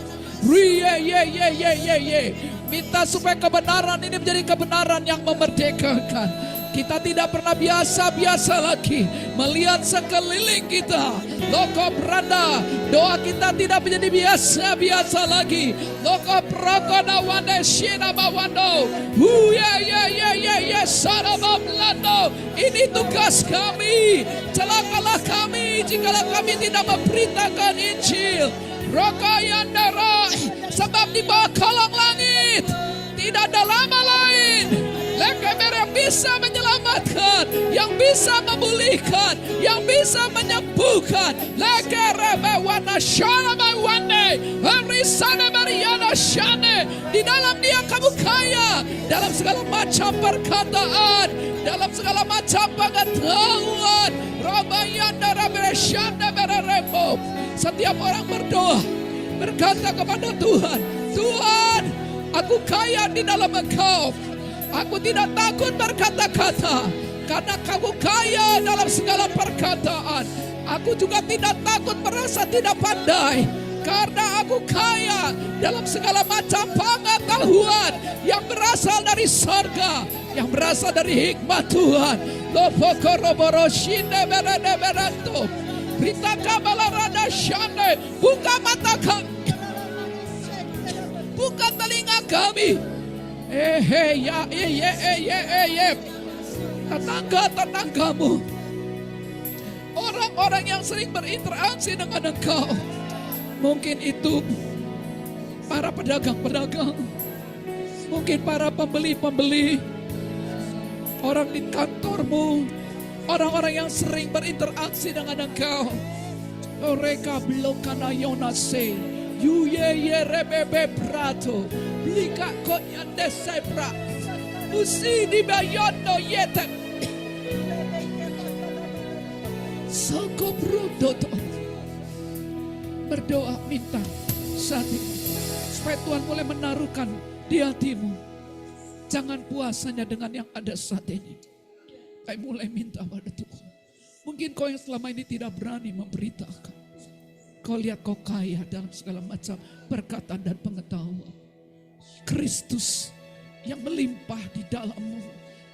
Minta supaya kebenaran ini menjadi kebenaran yang memerdekakan. Kita tidak pernah biasa-biasa lagi melihat sekeliling kita. Loko beranda, doa kita tidak menjadi biasa-biasa lagi. Loko prokoda wande shina bawando. Sarabamlando. Ini tugas kami. Celakalah kami jikalau kami tidak memberitakan Injil. Rokayandara, sebab di bawah kolong langit tidak ada nama lain yang bisa menyelamatkan, yang bisa memulihkan, yang bisa menyembuhkan. Di dalam Dia kamu kaya, dalam segala macam perkataan, dalam segala macam pengetahuan. Setiap orang berdoa, berkata kepada Tuhan, Tuhan, aku kaya di dalam Engkau. Aku tidak takut berkata-kata, karena kamu kaya dalam segala perkataan. Aku juga tidak takut merasa tidak pandai, karena aku kaya dalam segala macam pengetahuan yang berasal dari surga, yang berasal dari hikmat Tuhan. Buka mata kami, buka telinga kami. Tetangga-tetanggamu, orang-orang yang sering berinteraksi dengan engkau, mungkin itu para pedagang-pedagang, mungkin para pembeli-pembeli, orang di kantormu, orang-orang yang sering berinteraksi dengan engkau. Mereka belum kana yonase, yuye rebebe prato. Lika koyande sebra usi di bayondo yete soko brudoto. Berdoa minta saat ini supaya Tuhan mulai menaruhkan di hatimu. Jangan puas hanya dengan yang ada saat ini. Kau mulai minta pada Tuhan. Mungkin kau yang selama ini tidak berani memberitakan, kau lihat kau kaya dalam segala macam perkataan dan pengetahuan. Kristus yang melimpah di dalammu,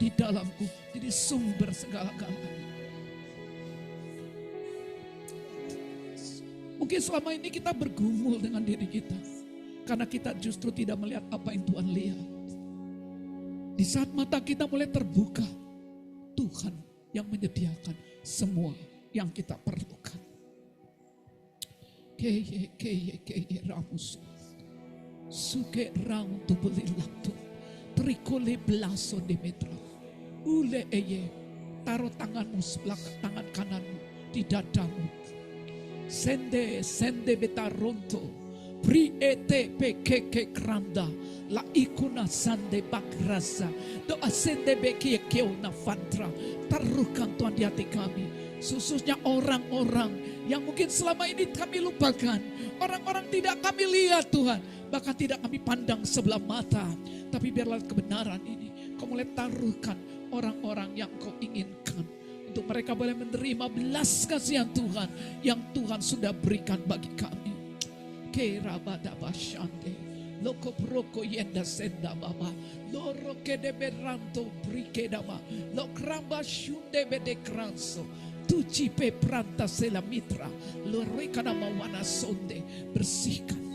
di dalamku, jadi sumber segala-galanya. Mungkin selama ini kita bergumul dengan diri kita, karena kita justru tidak melihat apa yang Tuhan lihat. Di saat mata kita mulai terbuka, Tuhan yang menyediakan semua yang kita perlukan. Keye ramus. Suke rang tu belilaktu, trikole belaso demetra, ule eye, taruh tanganmu sebelah tangan kananmu di dadamu, sende betaronto, pri ete pekeke kranda, la ikuna sande bakrasa, doa sende beki keuna fantra, taruhkan Tuhan di hati kami, khususnya orang-orang yang mungkin selama ini kami lupakan, orang-orang tidak kami lihat Tuhan. Bahkan tidak kami pandang sebelah mata. Tapi biarlah kebenaran ini kau mulai taruhkan orang-orang yang kau inginkan. Untuk mereka boleh menerima belas kasihan Tuhan yang Tuhan sudah berikan bagi kami. Kerabadabashande, loko proko yenda senda baba, loro kede beranto brikedama, lokraba shunde bede kranso, tuci pe pranta sela mitra, loreka nama wana sonde, bersihkan.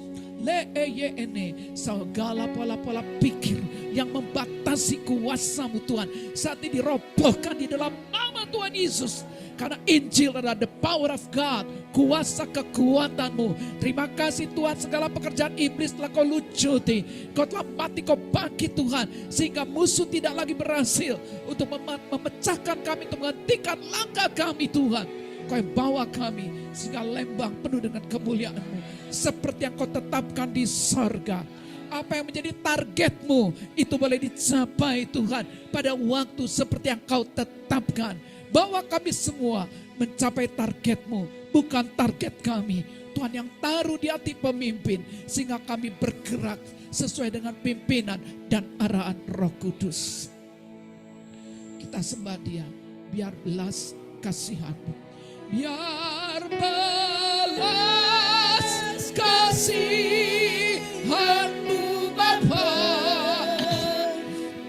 Segala pola-pola pikir yang membatasi kuasa-Mu Tuhan saat ini dirobohkan di dalam nama Tuhan Yesus. Karena Injil adalah the power of God, kuasa kekuatan-Mu. Terima kasih Tuhan, segala pekerjaan iblis telah Kau lucuti, Kau telah mati, Kau bangkit Tuhan, sehingga musuh tidak lagi berhasil untuk memecahkan kami, untuk menghentikan langkah kami Tuhan. Kau yang bawa kami sehingga lembang penuh dengan kemuliaan-Mu, seperti yang Kau tetapkan di sorga. Apa yang menjadi target-Mu itu boleh dicapai Tuhan pada waktu seperti yang Kau tetapkan. Bawa kami semua mencapai target-Mu, bukan target kami. Tuhan yang taruh di hati pemimpin sehingga kami bergerak sesuai dengan pimpinan dan arahan Roh Kudus. Kita sembah Dia, biar belas kasihan-Mu, biar belas kasihan-Mu Bapa,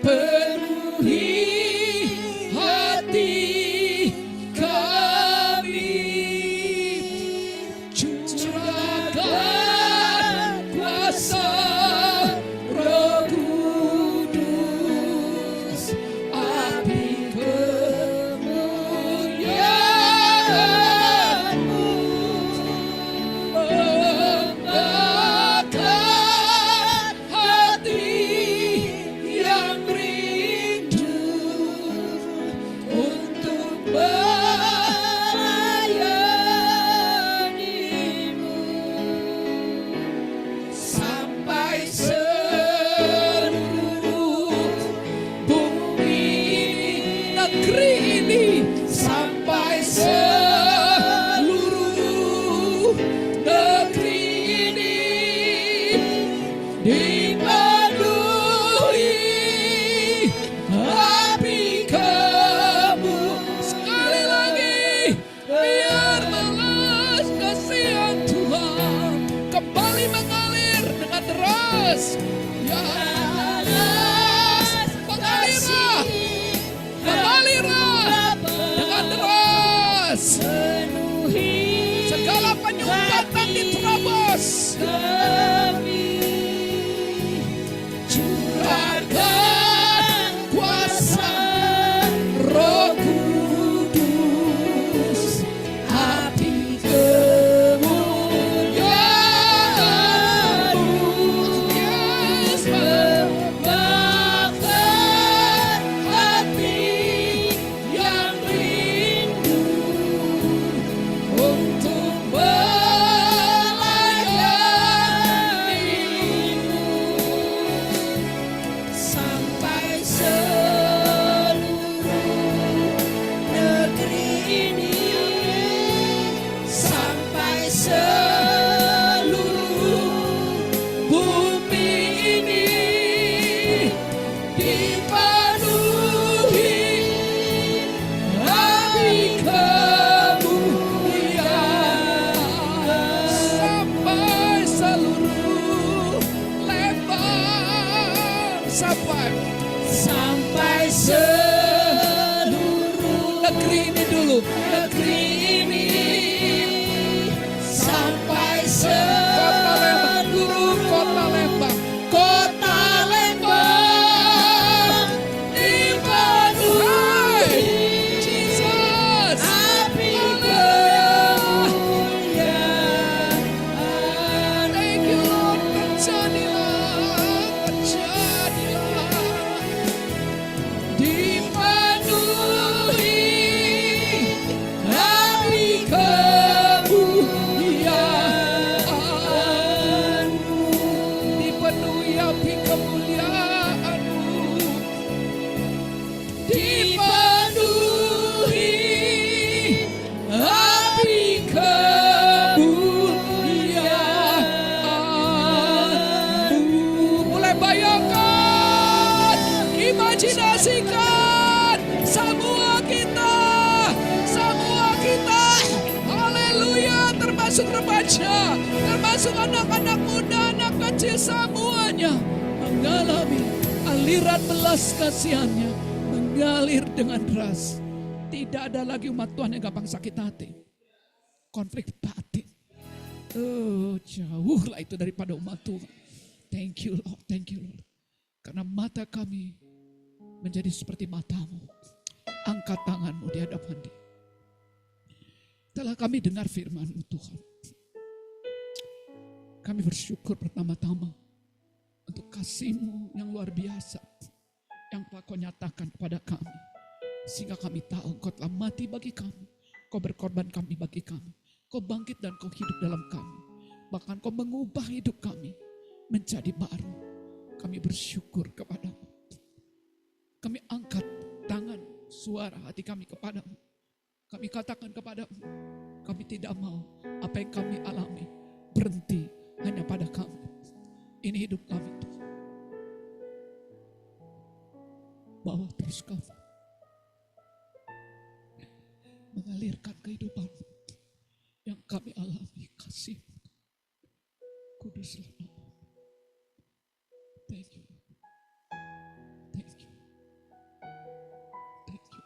penuhi hati kami, curahkan kuasa Roh Kudus, api kemuliaan-Mu membakar hati yang rindu untuk melayani-Mu, sampai seluruh bumi negeri ini, sampai seluruh negeri ini dipenuhi api Kamu. Sekali lagi, biar belas kasihan Tuhan kembali mengalir dengan deras. Ya Allah, mengalirlah, mengalirlah dengan deras. Segala penyumbatan diterobos. Curahkan kuasa Roh Kudus, api kemuliaan-Mu, yes, membakar hati yang rindu untuk melayani-Mu, sampai seluruh negeri ini, sampai seluruh bumi ini dipenuhi api kemuliaan, sampai seluruh Lembang, sampai seluruh negeri ini dulu, negeri ini, sampai seluruh kota Lembang, kota Lembang dipenuhi Jesus, api kemuliaan. Thank you Lord, terjadilah, dipenuhi api kemuliaan-Mu, dipenuhi api kemuliaan-Mu, dipenuhi api kemuliaan-Mu. Mulai bayangkan, imajinasikan semua kita, haleluya, termasuk remaja, termasuk anak-anak muda, anak kecil, semuanya mengalami aliran belas kasihannya, mengalir dengan deras. Tidak ada lagi umat Tuhan yang gampang sakit hati, konflik batin. Oh, jauhlah itu daripada umat Tuhan. Thank you Lord, thank you Lord. Karena mata kami menjadi seperti mata-Mu. Angkat tangan-Mu di hadapan Dia. Setelah kami dengar firman-Mu Tuhan, kami bersyukur pertama-tama untuk kasih-Mu yang luar biasa yang telah Kau nyatakan kepada kami. Sehingga kami tahu Kau telah mati bagi kami, Kau berkorban kami bagi kami, Kau bangkit dan Kau hidup dalam kami. Bahkan Kau mengubah hidup kami menjadi baru. Kami bersyukur kepada-Mu. Kami angkat tangan, suara hati kami kepada-Mu. Kami katakan kepada-Mu, Kami tidak mau apa yang kami alami berhenti hanya pada kami. Ini hidup kami Tuhan. Bawa terus kami mengalirkan kehidupan yang kami alami. Kasih kuduslah nama. Thank you. Thank you. Thank you.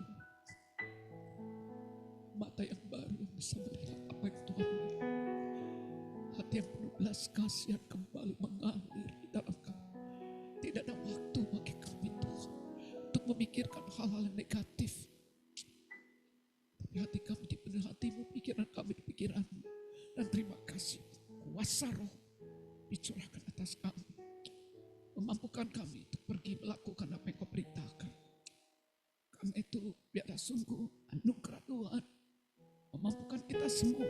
Mata yang baru yang bisa melihat apa yang Tuhan lihat. Hati yang penuh belas kasihan kembali mengalir di dalam kami. Tidak ada waktu bagi kami Tuhan untuk memikirkan hal-hal yang negatif. Tapi hati kami dipenuhi hatimu, pikiran kami di pikiranmu. Dan terima kasih kuasa roh dicurahkan atas kami. Memampukan kami untuk pergi melakukan apa yang kau perintahkan. Karena itu biarlah sungguh anugerah Tuhan memampukan kita semua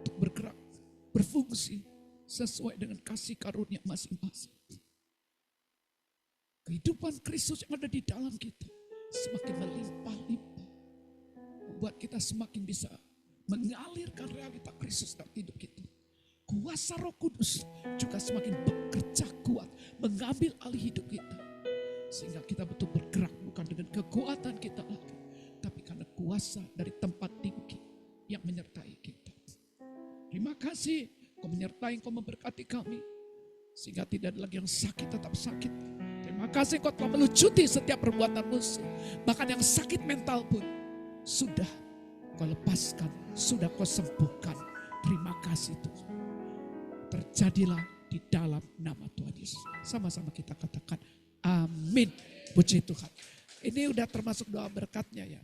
untuk bergerak, berfungsi sesuai dengan kasih karunia masing-masing. Kehidupan Kristus yang ada di dalam kita semakin melimpah-limpah, membuat kita semakin bisa mengalirkan realita Kristus dalam hidup kita. Kuasa Roh Kudus juga semakin bekerja kuat, mengambil alih hidup kita. Sehingga kita betul bergerak bukan dengan kekuatan kita lagi, tapi karena kuasa dari tempat tinggi yang menyertai kita. Terima kasih kau menyertai, kau memberkati kami. Sehingga tidak ada lagi yang sakit tetap sakit. Terima kasih kau telah melucuti setiap perbuatan musuh. Bahkan yang sakit mental pun sudah kau lepaskan, sudah kau sembuhkan. Terima kasih Tuhan. Terjadilah di dalam nama Tuhan Yesus. Sama-sama kita katakan amin. Puji Tuhan. Ini udah termasuk doa berkatnya ya.